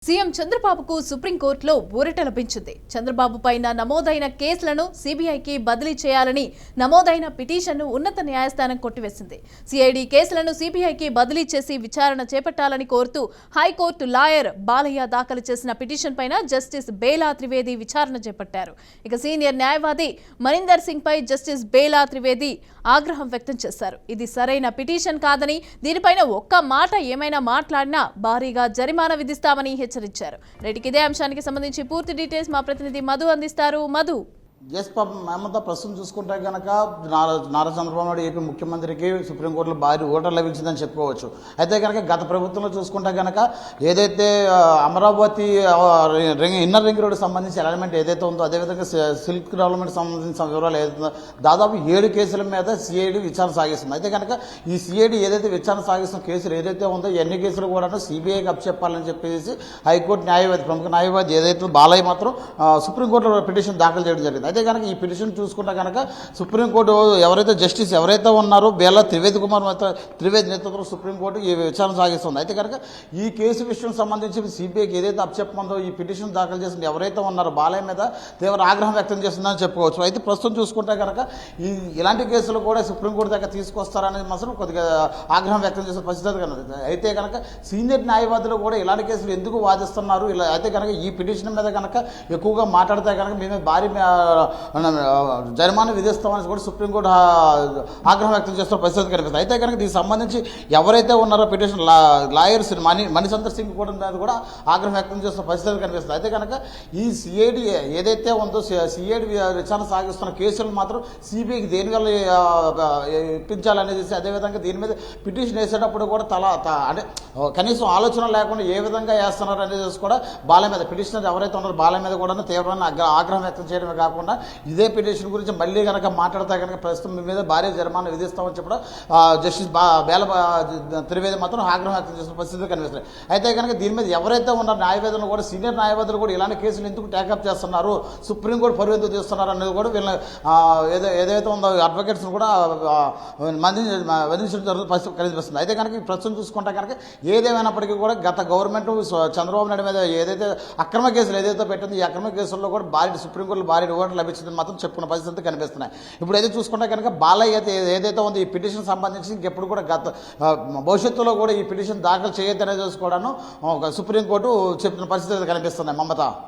CM చంద్రబాబుకు సుప్రీంకోర్టులో ఊరట లభించింది. చంద్రబాబు పైన నమోదైన కేసులను సీబీఐకి బదిలీ చేయాలని నమోదైన పిటిషన్ను ఉన్నత న్యాయస్థానం కొట్టివేసింది. సిఐడి కేసులను సీబీఐకి బదిలీ చేసి విచారణ చేపట్టాలని కోరుతూ హైకోర్టు లాయర్ బాలయ్య దాఖలు చేసిన పిటిషన్ పైన జస్టిస్ బేలా త్రివేది విచారణ చేపట్టారు. ఇక సీనియర్ న్యాయవాది మనిందర్ సింగ్ పై జస్టిస్ బేలా త్రివేది ఆగ్రహం వ్యక్తం చేశారు. ఇది సరైన పిటిషన్ కాదని, దీనిపైన ఒక్క మాట ఏమైనా మాట్లాడినా భారీగా జరిమానా విధిస్తామని హెచ్చరించారు. రేటికి ఇదే అంశానికి సంబంధించి పూర్తి డీటెయిల్స్ మా ప్రతినిధి మధు అందిస్తారు. మధు, మేమంతా ప్రస్తుతం చూసుకుంటే కనుక నారా చంద్రబాబు నాయుడు ఏపీ ముఖ్యమంత్రికి సుప్రీంకోర్టులో భారీ ఓటర్ లభించిందని చెప్పుకోవచ్చు. అయితే కనుక గత ప్రభుత్వంలో చూసుకుంటే కనుక ఏదైతే అమరావతి ఇన్నర్ రింగ్ రోడ్డు సంబంధించి ఎలిమెంట్ ఏదైతే ఉందో, అదేవిధంగా సిల్క్ డెవలప్మెంట్ సంబంధించిన వివరాలు ఏదైతే దాదాపు 7 కేసుల మీద సిఐడి విచారణ సాగిస్తుంది. అయితే కనుక ఈ సిఐడి ఏదైతే విచారణ సాగిస్తున్న కేసులు ఏదైతే ఉందో ఎన్ని కేసులు కూడా సిబిఐకి అప్పచెప్పాలని చెప్పేసి హైకోర్టు న్యాయవాది, ప్రముఖ న్యాయవాది ఏదైతే బాలయ్య మాత్రం సుప్రీంకోర్టులో పిటిషన్ దాఖలు చేయడం జరిగింది. అయితే కనుక ఈ పిటిషన్ చూసుకుంటే కనుక సుప్రీంకోర్టు ఎవరైతే ఉన్నారో బేలా త్రివేది నేతృత్వంలో సుప్రీంకోర్టు ఈ విచారణ సాగిస్తుంది. అయితే కనుక ఈ కేసు విషయం సంబంధించి సిబిఐకి ఏదైతే అప్పచెప్పమందో ఈ పిటిషన్ దాఖలు చేసిన ఎవరైతే ఉన్నారో బాలయ్య మీద తీవ్ర ఆగ్రహం వ్యక్తం చేస్తుందని చెప్పుకోవచ్చు. అయితే ప్రస్తుతం చూసుకుంటే కనుక ఇలాంటి కేసులు కూడా సుప్రీంకోర్టు దగ్గర తీసుకొస్తారనేది మాత్రం కొద్దిగా ఆగ్రహం వ్యక్తం చేసే పరిస్థితి కనుక అయితే కనుక సీనియర్ న్యాయవాదులు కూడా ఇలాంటి కేసులు ఎందుకు వాదిస్తున్నారు, అయితే కనుక ఈ పిటిషన్ మీద కనుక ఎక్కువగా మాట్లాడితే కనుక మేము భారీ జరిమానా విధిస్తామని కూడా సుప్రీంకోర్టు ఆగ్రహం వ్యక్తం చేస్తున్న పరిస్థితి కనిపిస్తుంది. అయితే కనుక దీనికి సంబంధించి ఎవరైతే ఉన్నారో పిటిషన్ లాయర్స్ మణిచంద్ర సింగ్ కూడా ఆగ్రహం వ్యక్తం చేస్తున్న పరిస్థితి కనిపిస్తుంది. అయితే కనుక ఈ సిఐడి ఏదైతే ఉందో సిఐడి విచారణ సాగిస్తున్న కేసులు మాత్రం సిబిఐకి దేనివల్ల ఇప్పించాలనేది, అదేవిధంగా దీని మీద పిటిషన్ వేసేటప్పుడు కూడా అంటే కనీసం ఆలోచన లేకుండా ఏ విధంగా వేస్తున్నారు అనేది కూడా బాలయ్య మీద పిటిషనర్ ఎవరైతే ఉన్నారో బాలయ్య మీద కూడా తీవ్రమైన ఆగ్రహం వ్యక్తం చేయడమే కాకుండా ఇదే పిటిషన్ గురించి మళ్ళీ కనుక మాట్లాడితే కనుక ప్రస్తుతం మీ మీద భారీ జరిమానా విధిస్తామని చెప్పడం జస్టిస్ బేల త్రివేది మాత్రం ఆగ్రహం వ్యక్తం చేసిన పరిస్థితి కనిపిస్తుంది. అయితే కనుక దీని మీద ఎవరైతే ఉన్నారో న్యాయవాదులు కూడా సీనియర్ న్యాయవాదులు కూడా ఇలాంటి కేసులు ఎందుకు టేకప్ చేస్తున్నారు, సుప్రీంకోర్టు పరువు ఎందుకు తీస్తున్నారు అనేది కూడా వీళ్ళ ఏదైతే ఉందో అడ్వకేట్స్ని కూడా వదిలించడం జరుగుతున్న పరిస్థితి కనిపిస్తుంది. అయితే కనుక ప్రస్తుతం చూసుకుంటే కనుక ఏదేమైనప్పటికీ కూడా గత గవర్నమెంట్ చంద్రబాబు నాయుడు మీద ఏదైతే అక్రమ కేసులు ఏదైతే పెట్టిందో ఈ అక్రమ కేసుల్లో కూడా సుప్రీంకోర్టులో భారీ ఓట్లు లభించిందని మాత్రం చెప్పుకున్న పరిస్థితి కనిపిస్తున్నాయి. ఇప్పుడు అయితే చూసుకుంటే కనుక బాలయ్య ఏదైతే ఉందో ఈ పిటిషన్ సంబంధించి ఇంకెప్పుడు కూడా భవిష్యత్తులో కూడా ఈ పిటిషన్ దాఖలు చేయొద్దనే చూసుకోవడాను సుప్రీంకోర్టు చెప్తున్న పరిస్థితి కనిపిస్తున్నాయి. మమత.